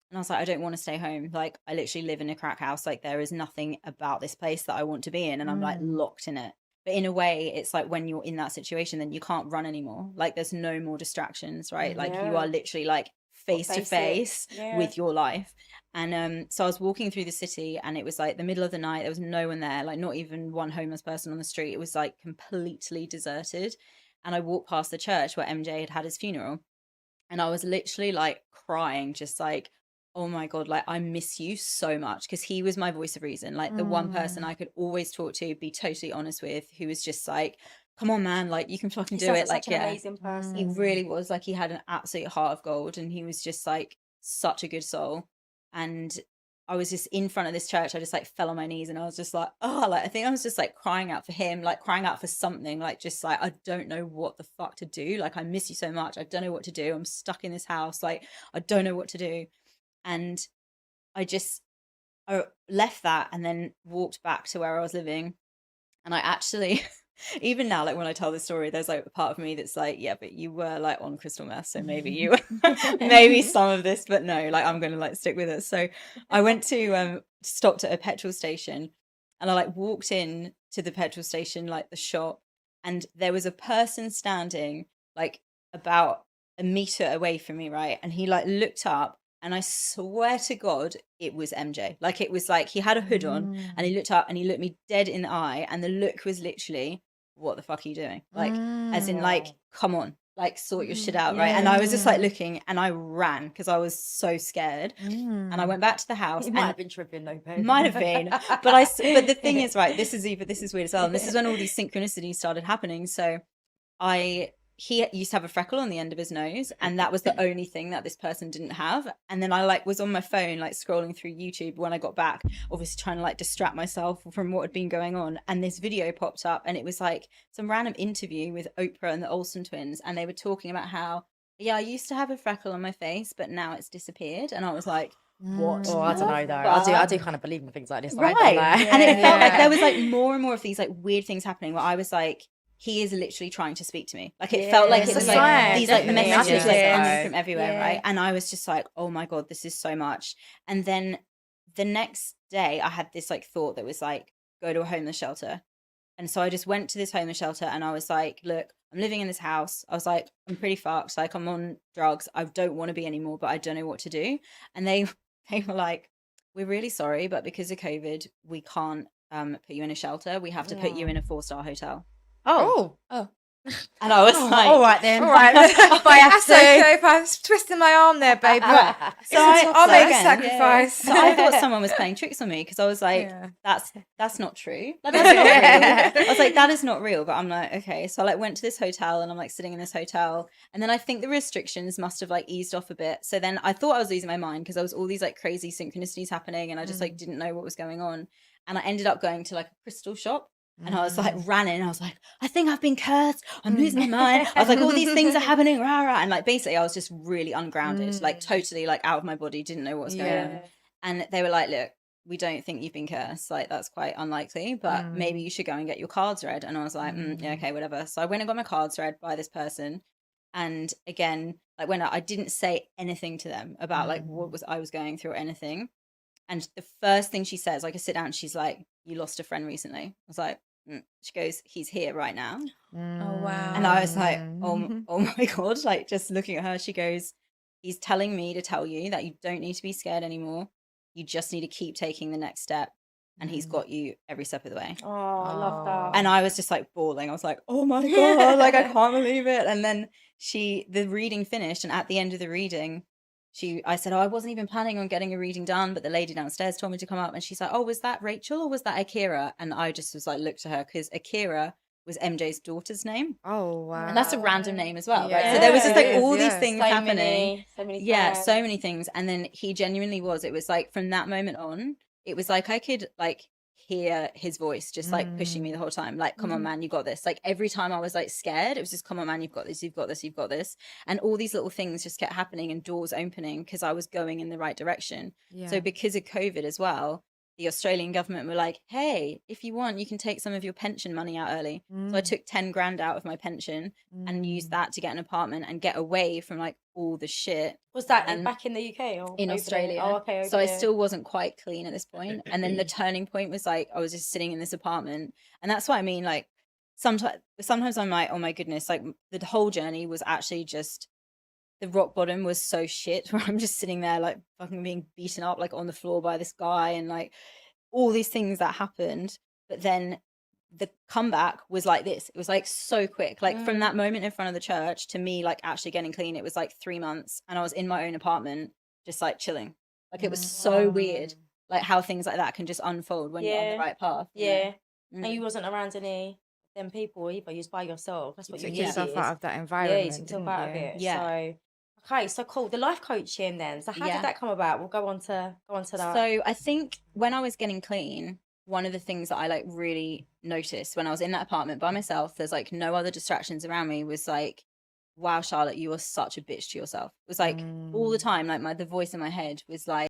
And I was like, I don't want to stay home. Like, I literally live in a crack house. Like, there is nothing about this place that I want to be in. And I'm like Mm. locked in it. But in a way, it's like when you're in that situation, then you can't run anymore. Like, there's no more distractions, right? Like, you are Yeah. literally like Got to face to face it. face Yeah. with your life. And so I was walking through the city and it was like the middle of the night. There was no one there, like, not even one homeless person on the street. It was like completely deserted. And I walked past the church where MJ had his funeral. And I was literally like crying, just like, oh my God, like I miss you so much. Because he was my voice of reason, like the one person Mm. I could always talk to, be totally honest with, who was just like, come on, man, like you can fucking He do sounds it. like such Like, an yeah, amazing he person. Mm. really was. Like, he had an absolute heart of gold and he was just like such a good soul. And I was just in front of this church. I just like fell on my knees and I was just like, oh, like I think I was just like crying out for him, like crying out for something, like just like, I don't know what the fuck to do. Like, I miss you so much. I don't know what to do. I'm stuck in this house. Like, I don't know what to do. And I just I left that and then walked back to where I was living. And I actually, even now, like when I tell this story, there's like a part of me that's like, yeah, but you were like on crystal meth, so maybe you maybe some of this, but no, like I'm gonna like stick with it. So I went to stopped at a petrol station and I like walked in to the petrol station, like the shop, and there was a person standing like about a meter away from me, right? And he like looked up and I swear to God, it was MJ. Like, it was like he had a hood on and he Mm. looked up and he looked me dead in the eye. And the look was literally, what the fuck are you doing? Like, as in, Mm. like, Wow. come on, like, sort your shit Mhm. out, right? And I Yeah. was just like Mm. looking and I ran because I was so scared. And I Mm. went back to the house He might and have been tripping though, babe. might have been, but but the thing is, right, this is weird as well. And this is when all these synchronicities started happening. So I he used to have a freckle on the end of his nose, and that was the only thing that this person didn't have. And then I like was on my phone, like scrolling through YouTube when I got back, obviously trying to like distract myself from what had been going on. And this video popped up, and it was like some random interview with Oprah and the Olsen twins, and they were talking about how, yeah, I used to have a freckle on my face, but now it's disappeared. And I was like, what Oh, I don't the know though. I do fuck? kind of believe in things like this. I ain't gonna Right. lie. And it felt like there Yeah. was like more and more of these like weird things happening where I was like, he is literally trying to speak to me. Like, it felt Yeah, like It's it a was like sign, yeah, these like definitely. I messages think like it yeah. coming is. from everywhere, right? Yeah. And I was just like, oh my God, this is so much. And then the next day I had this like thought that was like, go to a homeless shelter. And so I just went to this homeless shelter and I was like, look, I'm living in this house. I was like, I'm pretty fucked. Like, I'm on drugs. I don't want to be anymore, but I don't know what to do. And they were like, we're really sorry, but because of COVID, we can't put you in a shelter. We have to put you Oh. in a 4-star hotel. Oh. Oh. Oh. And I was Oh, like, all right then. All right. That's If I have to. okay if I was twisting my arm there, babe. right. So I'll make a again, sacrifice. so I thought someone was playing tricks on me because I was like, Yeah. that's not true. Like, that's not real. I was like, that is not real. But I'm like, okay. So I like went to this hotel and I'm like sitting in this hotel. And then I think the restrictions must have like eased off a bit. So then I thought I was losing my mind because there was all these like crazy synchronicities happening and I just like didn't know what was going on. And I ended up going to like a crystal shop. And I was like, ran in. I was like, I think I've been cursed. I'm losing my mind. I was like, all these things are happening. Rah, rah. And like, basically, I was just really ungrounded, like totally like out of my body, didn't know what was going on. Yeah. And they were like, look, we don't think you've been cursed. Like, that's quite unlikely, but maybe you should go and get your cards read. And I was like, yeah, okay, whatever. So I went and got my cards read by this person. And again, like when I didn't say anything to them about like what was I was going through or anything. And the first thing she says, like I sit down, she's like, you lost a friend recently. I was like, she goes, he's here right now. Oh And I was like, wow. oh my God, like just looking at her, she goes, he's telling me to tell you that you don't need to be scared anymore. You just need to keep taking the next step. And he's got you every step of the way. Oh, I love that. And I was just like bawling. I was like, oh my God, like I can't believe it. And then the reading finished. And at the end of the reading, I said, oh, I wasn't even planning on getting a reading done, but the lady downstairs told me to come up. And she's like, oh, was that Rachel or was that Akira? And I just was like, looked at her because Akira was MJ's daughter's name. Oh wow. And that's a random name as well, right? Yeah, So there was just it like is, all these yeah. things so happening. so many Yeah, times. so many things. And then he genuinely was. It was like from that moment on, it was like I could like hear his voice just like pushing me the whole time. Like, come on, man, you got this. Like every time I was like scared, it was just, come on, man, you've got this, you've got this, you've got this. And all these little things just kept happening and doors opening because I was going in the right direction. Yeah. So because of COVID as well, the Australian government were like, hey, if you want, you can take some of your pension money out early. So I took 10 grand out of my pension and used that to get an apartment and get away from like all the shit. Was that And back in the UK or in over there? Australia. Oh, okay. Over So I there. still wasn't quite clean at this point. And then the turning point was like I was just sitting in this apartment. And that's what I mean, like sometimes I'm like, oh my goodness, like the whole journey was actually just the rock bottom was so shit where I'm just sitting there like fucking being beaten up like on the floor by this guy and like all these things that happened. But then the comeback was like this. It was like so quick. Like from that moment in front of the church to me like actually getting clean, it was like 3 months and I was in my own apartment just like chilling. Like it was so weird like how things like that can just unfold when you're on the right path. Yeah. And you wasn't around any them people either. You was by yourself. That's what You you took yourself out of that environment. Yeah, you took yourself out of it. Yeah. So okay, so cool. The life coaching then. So how did that come about? We'll go on to that. So I think when I was getting clean, one of the things that I like really noticed when I was in that apartment by myself, there's like no other distractions around me, was like, wow, Charlotte, you are such a bitch to yourself. It was like all the time, like the voice in my head was like,